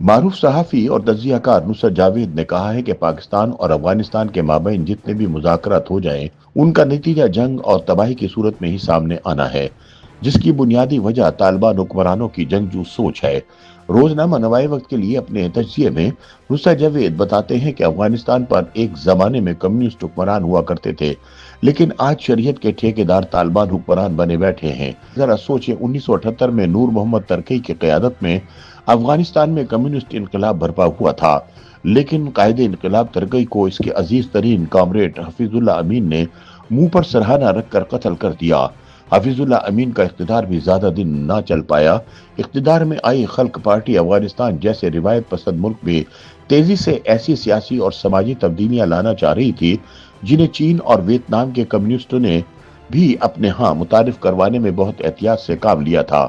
معروف صحافی اور تجزیہ کار نصرت جاوید نے کہا ہے کہ پاکستان اور افغانستان کے مابین جتنے بھی مذاکرات ہو جائیں ان کا نتیجہ جنگ اور تباہی کی صورت میں ہی سامنے آنا ہے، جس کی بنیادی وجہ طالبان حکمرانوں کی جنگجو سوچ ہے۔ روزنامہ نوائے وقت کے لیے اپنے تجزیے میں نصرت جاوید بتاتے ہیں کہ افغانستان پر ایک زمانے میں کمیونسٹ حکمران ہوا کرتے تھے، لیکن آج شریعت کے ٹھیکیدار طالبان حکمران بنے بیٹھے ہیں۔ ذرا سوچیں، 1978 میں نور محمد ترکی کی قیادت میں افغانستان میں کمیونسٹ انقلاب برپا ہوا تھا، لیکن قائد انقلاب ترکی کو اس کے عزیز ترین کامریڈ حفیظ اللہ امین نے منہ پر سرہانہ رکھ کر قتل کر دیا۔ حفیظ اللہ امین کا اقتدار بھی زیادہ دن نہ چل پایا۔ اقتدار میں آئی خلق پارٹی افغانستان جیسے روایت پسند ملک میں تیزی سے ایسی سیاسی اور سماجی تبدیلیاں لانا چاہ رہی تھی جنہیں چین اور ویتنام کے کمیونسٹوں نے بھی اپنے ہاں متعارف کروانے میں بہت احتیاط سے کام لیا تھا۔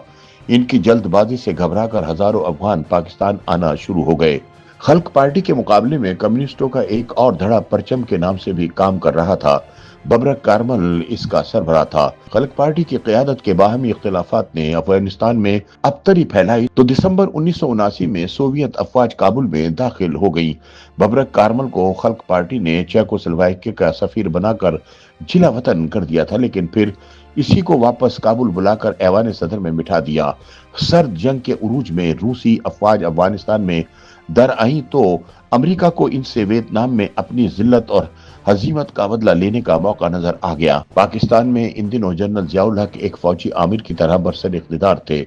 ان کی جلد بازی سے گھبرا کر ہزاروں افغان پاکستان آنا شروع ہو گئے۔ خلق پارٹی کے مقابلے میں کمیونسٹوں کا ایک اور دھڑا پرچم کے نام سے بھی کام کر رہا تھا۔ ببرک کارمل اس کا سربراہ تھا۔ خلق پارٹی کی قیادت کے باہمی اختلافات نے افغانستان میں ابتری پھیلائی تو دسمبر 1979 میں سوویت افواج کابل میں داخل ہو گئی۔ ببرک کارمل کو خلق پارٹی نے چیکوسلوواکیہ کا سفیر بنا کر جلا وطن کر دیا تھا، لیکن پھر اسی کو واپس کابل بلا کر ایوان صدر میں بٹھا دیا۔ سرد جنگ کے عروج میں روسی افواج افغانستان میں در آئیں تو امریکہ کو ان سے ویتنام میں اپنی ذلت اور ہزیمت کا بدلہ لینے کا موقع نظر آ گیا۔ پاکستان میں ان دنوں جنرل ضیاء الحق ایک فوجی عامر کی طرح برسر اقتدار تھے۔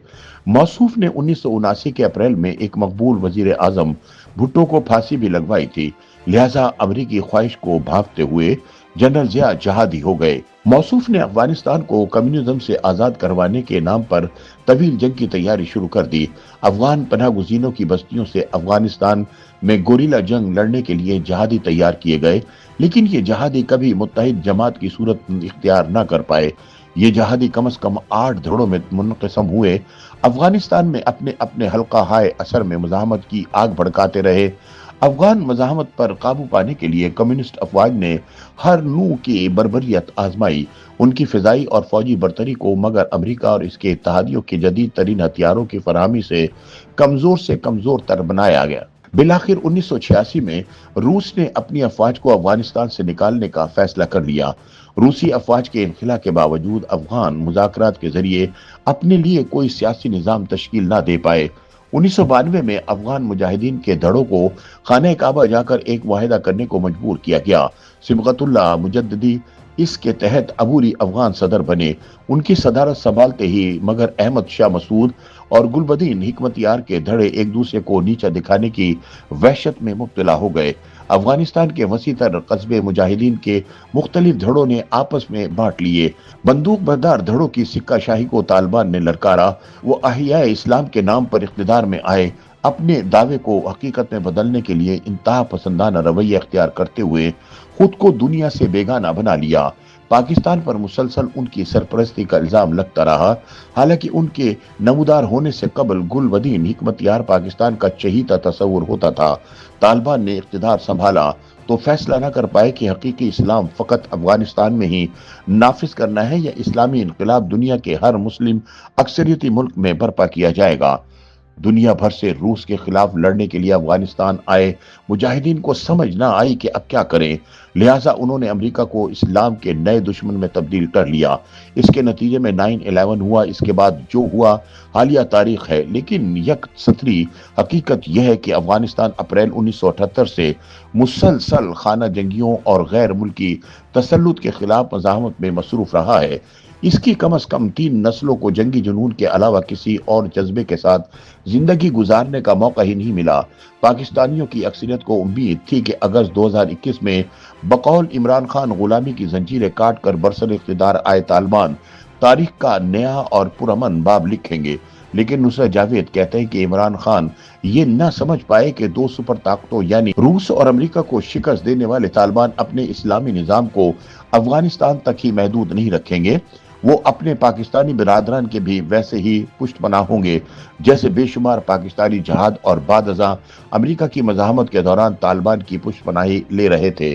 موصوف نے 1979 کے اپریل میں ایک مقبول وزیر اعظم بھٹو کو پھانسی بھی لگوائی تھی، لہٰذا امریکی خواہش کو بھانپتے ہوئے جنرل ضیاء جہادی ہو گئے۔ موصوف نے افغانستان کو کمیونزم سے آزاد کروانے کے نام پر طویل جنگ کی تیاری شروع کر دی۔ افغان پناہ گزینوں کی بستیوں سے افغانستان میں گوریلا جنگ لڑنے کے لیے جہادی تیار کیے گئے، لیکن یہ جہادی کبھی متحد جماعت کی صورت اختیار نہ کر پائے۔ یہ جہادی کم از کم 8 دھڑوں میں منقسم ہوئے۔ افغانستان میں اپنے اپنے حلقہ ہائے اثر میں مزاحمت کی آگ بھڑکاتے رہے۔ افغان مزاحمت پر قابو پانے کے لیے کمیونسٹ افواج نے ہر نوع کی بربریت آزمائی۔ ان کی فضائی اور فوجی برتری کو مگر امریکہ اور اس کے اتحادیوں کے جدید ترین ہتھیاروں کی فراہمی سے کمزور تر بنایا گیا۔ بالآخر 1986 میں روس نے اپنی افواج کو افغانستان سے نکالنے کا فیصلہ کر لیا۔ روسی افواج کے انخلا کے باوجود افغان مذاکرات کے ذریعے اپنے لیے کوئی سیاسی نظام تشکیل نہ دے پائے۔ 1992 میں افغان مجاہدین کے دھڑوں کو خانہ کعبہ جا کر ایک معاہدہ کرنے کو مجبور کیا گیا۔ صبغت اللہ مجددی اس کے تحت عبوری افغان صدر بنے۔ ان کی صدارت سنبھالتے ہی مگر احمد شاہ مسعود اور گلبدین حکمت یار کے دھڑے ایک دوسرے کو نیچا دکھانے کی وحشت میں مبتلا ہو گئے۔ افغانستان کے وسیع تر قصبے مجاہدین کے مختلف دھڑوں نے آپس میں بانٹ لیے۔ بندوق بردار دھڑوں کی سکہ شاہی کو طالبان نے للکارا۔ وہ احیاء اسلام کے نام پر اقتدار میں آئے، اپنے دعوے کو حقیقت میں بدلنے کے لیے انتہا پسندانہ رویہ اختیار کرتے ہوئے خود کو دنیا سے بیگانہ بنا لیا۔ پاکستان پر مسلسل ان کی سرپرستی کا الزام لگتا رہا، حالانکہ ان کے نمودار ہونے سے قبل گلبدین حکمت یار پاکستان کا چہیتا تصور ہوتا تھا۔ طالبان نے اقتدار سنبھالا تو فیصلہ نہ کر پائے کہ حقیقی اسلام فقط افغانستان میں ہی نافذ کرنا ہے یا اسلامی انقلاب دنیا کے ہر مسلم اکثریتی ملک میں برپا کیا جائے گا۔ دنیا بھر سے روس کے خلاف لڑنے کے لیے افغانستان آئے مجاہدین کو سمجھ نہ آئی کہ اب کیا کریں، لہٰذا انہوں نے امریکہ کو اسلام کے نئے دشمن میں تبدیل کر لیا۔ اس کے نتیجے میں 9/11 ہوا۔ اس کے بعد جو ہوا حالیہ تاریخ ہے، لیکن یک سطری حقیقت یہ ہے کہ افغانستان اپریل 1978 سے مسلسل خانہ جنگیوں اور غیر ملکی تسلط کے خلاف مزاحمت میں مصروف رہا ہے۔ اس کی کم از کم 3 نسلوں کو جنگی جنون کے علاوہ کسی اور جذبے کے ساتھ زندگی گزارنے کا موقع ہی نہیں ملا۔ پاکستانیوں کی اکثریت کو امید تھی کہ اگست 2021 میں بقول عمران خان غلامی کی زنجیریں کاٹ کر برسر اقتدار آئے طالبان تاریخ کا نیا اور پرامن باب لکھیں گے، لیکن نصرت جاوید کہتے ہیں کہ عمران خان یہ نہ سمجھ پائے کہ 2 سپر طاقتوں یعنی روس اور امریکہ کو شکست دینے والے طالبان اپنے اسلامی نظام کو افغانستان تک ہی محدود نہیں رکھیں گے۔ وہ اپنے پاکستانی برادران کے بھی ویسے ہی پشت پناہ ہوں گے جیسے بے شمار پاکستانی جہاد اور بعد ازاں امریکہ کی مزاحمت کے دوران طالبان کی پشت پناہی لے رہے تھے۔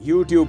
YouTube